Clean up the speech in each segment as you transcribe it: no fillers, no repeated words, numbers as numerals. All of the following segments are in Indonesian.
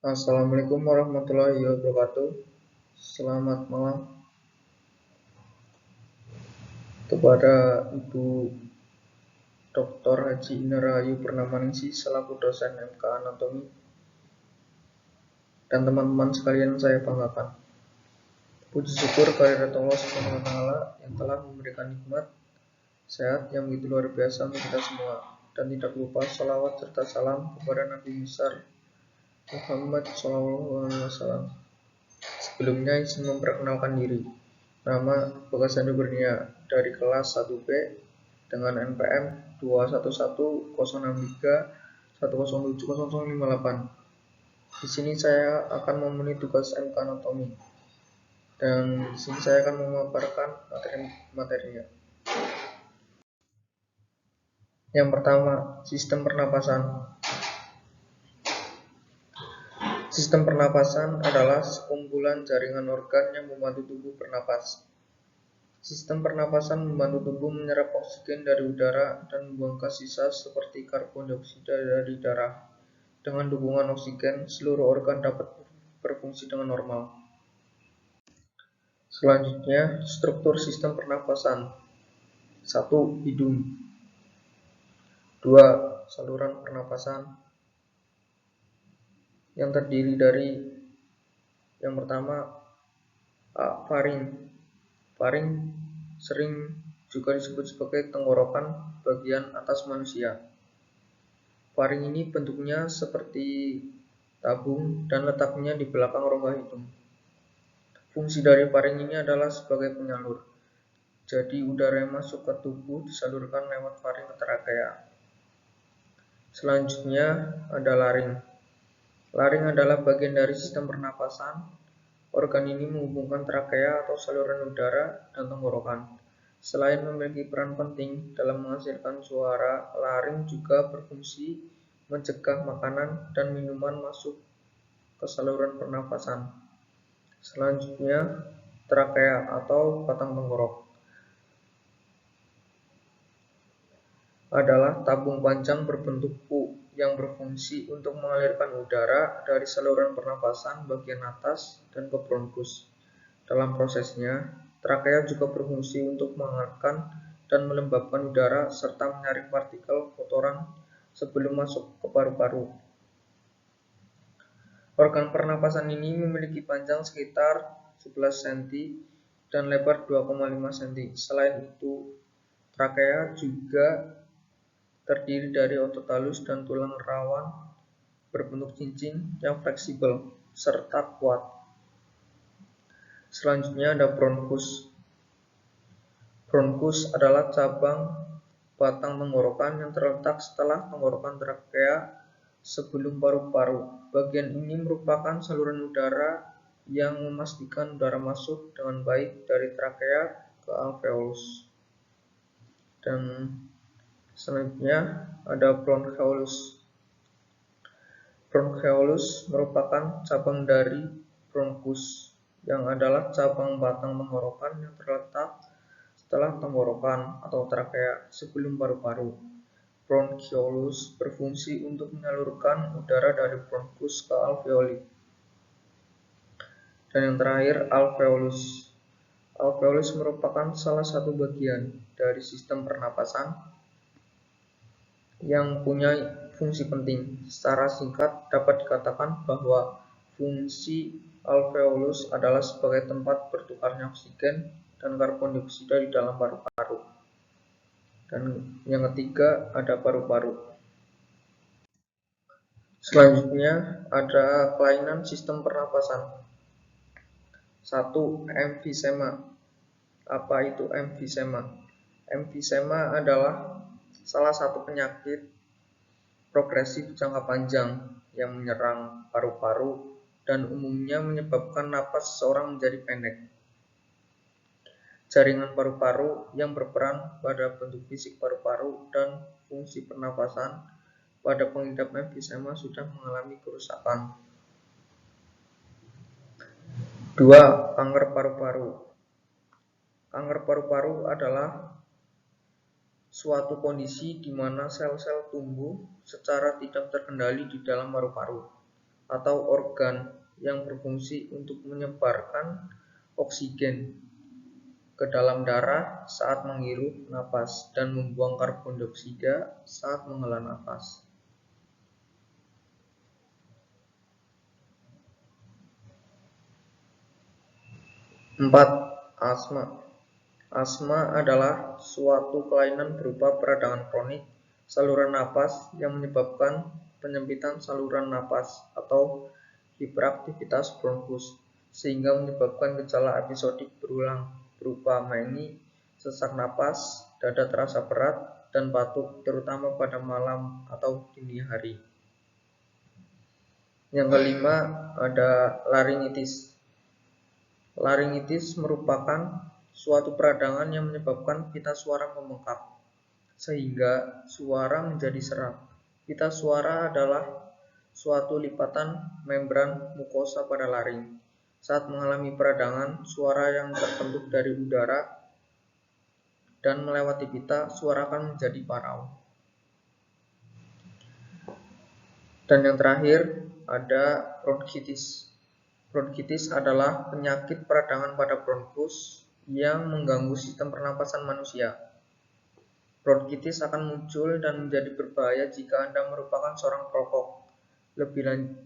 Assalamualaikum warahmatullahi wabarakatuh. Selamat malam kepada Ibu Dr. Haji Inarayu Purnamaningsih selaku dosen MK Anatomi dan teman-teman sekalian saya banggakan. Puji syukur kehadirat Allah Subhanahu wa taala yang telah memberikan nikmat sehat yang begitu luar biasa untuk kita semua, dan tidak lupa salawat serta salam kepada Nabi besar Muhammad SAW. Sebelumnya izin memperkenalkan diri. Nama bekas Kurnia dari kelas 1B dengan NPM 2110631070058. Di sini saya akan memenuhi tugas MK Anatomi dan di sini saya akan memaparkan materi-materinya. Yang pertama, sistem pernapasan. Sistem pernapasan adalah sekumpulan jaringan organ yang membantu tubuh bernapas. Sistem pernapasan membantu tubuh menyerap oksigen dari udara dan membuang gas sisa seperti karbon dioksida dari darah. Dengan dukungan oksigen, seluruh organ dapat berfungsi dengan normal. Selanjutnya, struktur sistem pernapasan. 1. Hidung. 2. Saluran pernapasan yang terdiri dari yang pertama, faring. Faring sering juga disebut sebagai tenggorokan bagian atas manusia. Faring ini bentuknya seperti tabung dan letaknya di belakang rongga hidung. Fungsi dari faring ini adalah sebagai penyalur. Jadi udara yang masuk ke tubuh disalurkan lewat faring ke trakea. Selanjutnya ada laring. Laring adalah bagian dari sistem pernapasan. Organ ini menghubungkan trakea atau saluran udara dan tenggorokan. Selain memiliki peran penting dalam menghasilkan suara, laring juga berfungsi mencegah makanan dan minuman masuk ke saluran pernapasan. Selanjutnya, trakea atau batang tenggorok adalah tabung panjang berbentuk U yang berfungsi untuk mengalirkan udara dari saluran pernapasan bagian atas dan ke bronkus. Dalam prosesnya, trakea juga berfungsi untuk menghangatkan dan melembabkan udara serta menyaring partikel kotoran sebelum masuk ke paru-paru. Organ pernapasan ini memiliki panjang sekitar 11 cm dan lebar 2,5 cm. Selain itu, trakea juga terdiri dari otot halus dan tulang rawan berbentuk cincin yang fleksibel serta kuat. Selanjutnya ada bronkus. Bronkus adalah cabang batang tenggorokan yang terletak setelah tenggorokan trakea sebelum paru-paru. Bagian ini merupakan saluran udara yang memastikan udara masuk dengan baik dari trakea ke alveolus. Dan selanjutnya ada bronchioles. Bronchioles merupakan cabang dari bronkus yang adalah cabang batang tenggorokan yang terletak setelah tenggorokan atau trakea sebelum paru-paru. Bronchioles berfungsi untuk menyalurkan udara dari bronkus ke alveoli. Dan yang terakhir, alveolus. Alveolus merupakan salah satu bagian dari sistem pernapasan yang punya fungsi penting. Secara singkat dapat dikatakan bahwa fungsi alveolus adalah sebagai tempat bertukarnya oksigen dan karbon dioksida di dalam paru-paru. Dan yang ketiga ada paru-paru. Selanjutnya ada kelainan sistem pernapasan. 1. Emfisema. Apa itu emfisema? Emfisema adalah salah satu penyakit progresif jangka panjang yang menyerang paru-paru dan umumnya menyebabkan napas seseorang menjadi pendek. Jaringan paru-paru yang berperan pada bentuk fisik paru-paru dan fungsi pernapasan pada pengidap emfisema sudah mengalami kerusakan. 2. Kanker paru-paru. Kanker paru-paru adalah suatu kondisi di mana sel-sel tumbuh secara tidak terkendali di dalam paru-paru. atau organ yang berfungsi untuk menyebarkan oksigen ke dalam darah saat menghirup napas dan membuang karbon dioksida saat menghela napas. Empat, asma. Asma adalah suatu kelainan berupa peradangan kronik saluran napas yang menyebabkan penyempitan saluran napas atau hiperaktivitas bronkus, sehingga menyebabkan gejala episodik berulang berupa meni, sesak napas, dada terasa berat, dan batuk, terutama pada malam atau dini hari. Yang kelima, ada laringitis. Laringitis merupakan suatu peradangan yang menyebabkan pita suara membengkak, sehingga suara menjadi serak. Pita suara adalah suatu lipatan membran mukosa pada laring. Saat mengalami peradangan, suara yang terbentuk dari udara dan melewati pita, suara akan menjadi parau. Dan yang terakhir, ada bronkitis. Bronkitis adalah penyakit peradangan pada bronkus yang mengganggu sistem pernapasan manusia. Bronkitis akan muncul dan menjadi berbahaya jika Anda merupakan seorang perokok. Lebih lanjut.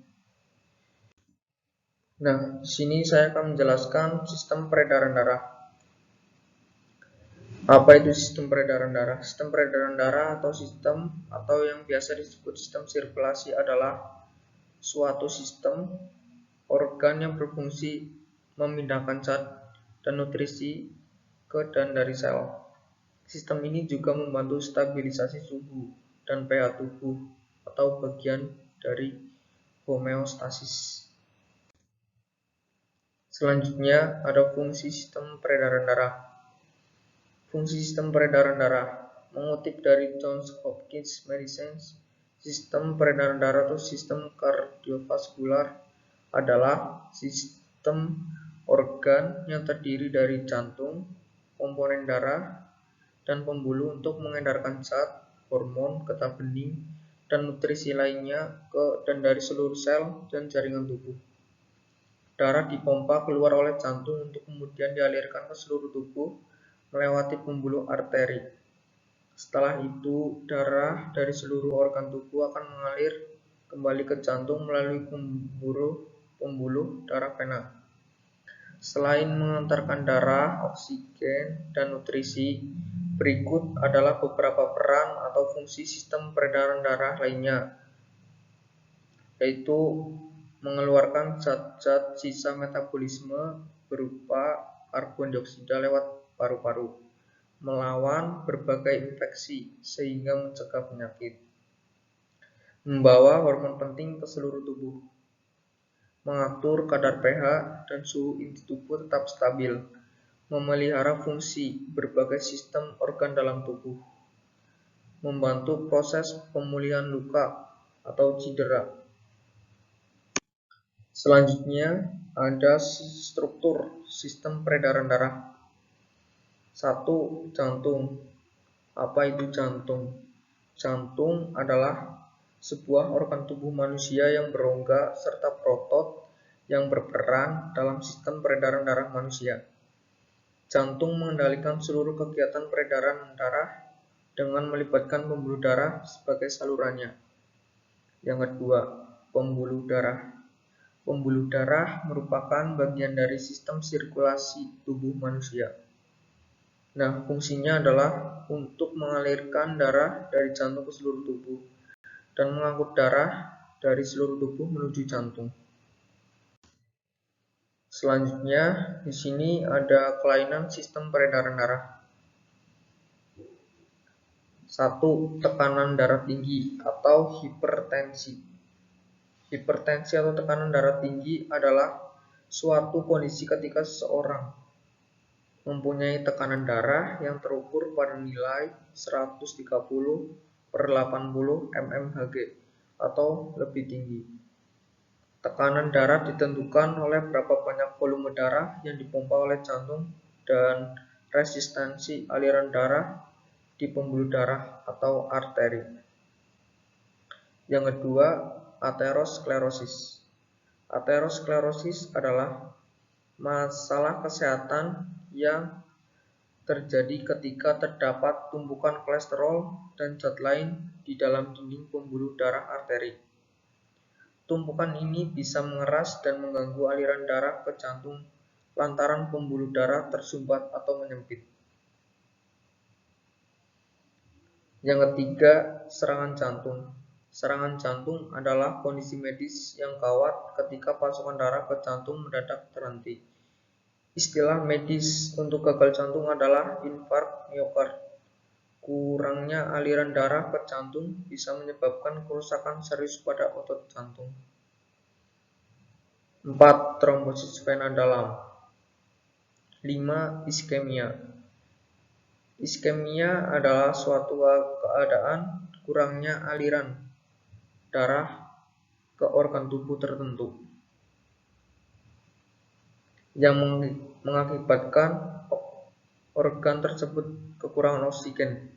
Nah, di sini saya akan menjelaskan sistem peredaran darah. Apa itu sistem peredaran darah? Sistem peredaran darah atau yang biasa disebut sistem sirkulasi adalah suatu sistem organ yang berfungsi memindahkan zat dan nutrisi ke dan dari sel. Sistem ini juga membantu stabilisasi suhu dan pH tubuh atau bagian dari homeostasis. Selanjutnya ada fungsi sistem peredaran darah. Fungsi sistem peredaran darah, mengutip dari Johns Hopkins Medicine, sistem peredaran darah atau sistem kardiovaskular adalah sistem organ yang terdiri dari jantung, komponen darah, dan pembuluh untuk mengedarkan zat, hormon, getah bening, dan nutrisi lainnya ke dan dari seluruh sel dan jaringan tubuh. Darah dipompa keluar oleh jantung untuk kemudian dialirkan ke seluruh tubuh melewati pembuluh arteri. Setelah itu, darah dari seluruh organ tubuh akan mengalir kembali ke jantung melalui pembuluh darah vena. Selain mengantarkan darah, oksigen, dan nutrisi, berikut adalah beberapa peran atau fungsi sistem peredaran darah lainnya, yaitu mengeluarkan zat-zat sisa metabolisme berupa karbon dioksida lewat paru-paru, melawan berbagai infeksi sehingga mencegah penyakit, membawa hormon penting ke seluruh tubuh, mengatur kadar pH dan suhu inti tubuh tetap stabil, memelihara fungsi berbagai sistem organ dalam tubuh, membantu proses pemulihan luka atau cedera. Selanjutnya ada struktur sistem peredaran darah. 1. Jantung. Apa itu jantung? Jantung adalah sebuah organ tubuh manusia yang berongga serta berotot yang berperan dalam sistem peredaran darah manusia. Jantung mengendalikan seluruh kegiatan peredaran darah dengan melibatkan pembuluh darah sebagai salurannya. Yang kedua, pembuluh darah. Pembuluh darah merupakan bagian dari sistem sirkulasi tubuh manusia. Nah, fungsinya adalah untuk mengalirkan darah dari jantung ke seluruh tubuh dan mengangkut darah dari seluruh tubuh menuju jantung. Selanjutnya, di sini ada kelainan sistem peredaran darah. 1. Tekanan darah tinggi atau hipertensi. Hipertensi atau tekanan darah tinggi adalah suatu kondisi ketika seseorang mempunyai tekanan darah yang terukur pada nilai 130/80 mmHg atau lebih tinggi. Tekanan darah ditentukan oleh berapa banyak volume darah yang dipompa oleh jantung dan resistensi aliran darah di pembuluh darah atau arteri. Yang kedua, aterosklerosis. Aterosklerosis adalah masalah kesehatan yang terjadi ketika terdapat tumpukan kolesterol dan zat lain di dalam dinding pembuluh darah arteri. Tumpukan ini bisa mengeras dan mengganggu aliran darah ke jantung lantaran pembuluh darah tersumbat atau menyempit. Yang ketiga, serangan jantung. Serangan jantung adalah kondisi medis yang gawat ketika pasokan darah ke jantung mendadak terhenti. Istilah medis untuk gagal jantung adalah infark miokard. Kurangnya aliran darah ke jantung bisa menyebabkan kerusakan serius pada otot jantung. 4. Trombosis vena dalam. 5. Iskemia. Iskemia adalah suatu keadaan kurangnya aliran darah ke organ tubuh tertentu yang mengakibatkan organ tersebut kekurangan oksigen.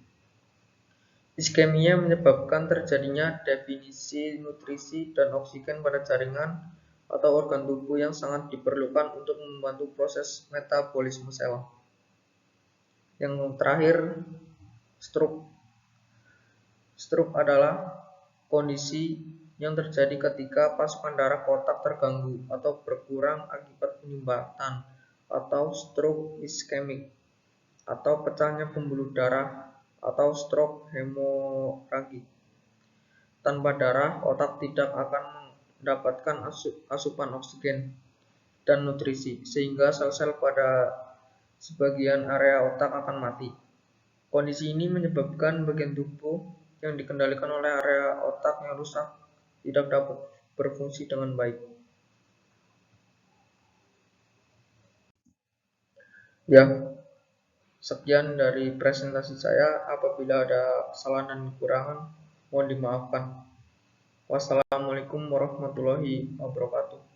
Iskemia menyebabkan terjadinya definisi nutrisi dan oksigen pada jaringan atau organ tubuh yang sangat diperlukan untuk membantu proses metabolisme sel. Yang terakhir, stroke. Stroke adalah kondisi yang terjadi ketika pasokan darah ke otak terganggu atau berkurang akibat penyumbatan atau stroke iskemik atau pecahnya pembuluh darah atau stroke hemoragik. Tanpa darah, otak tidak akan mendapatkan asupan oksigen dan nutrisi, sehingga sel-sel pada sebagian area otak akan mati. Kondisi ini menyebabkan bagian tubuh yang dikendalikan oleh area otak yang rusak tidak dapat berfungsi dengan baik. Ya, sekian dari presentasi saya. Apabila ada kesalahan dan kekurangan, mohon dimaafkan. Wassalamualaikum warahmatullahi wabarakatuh.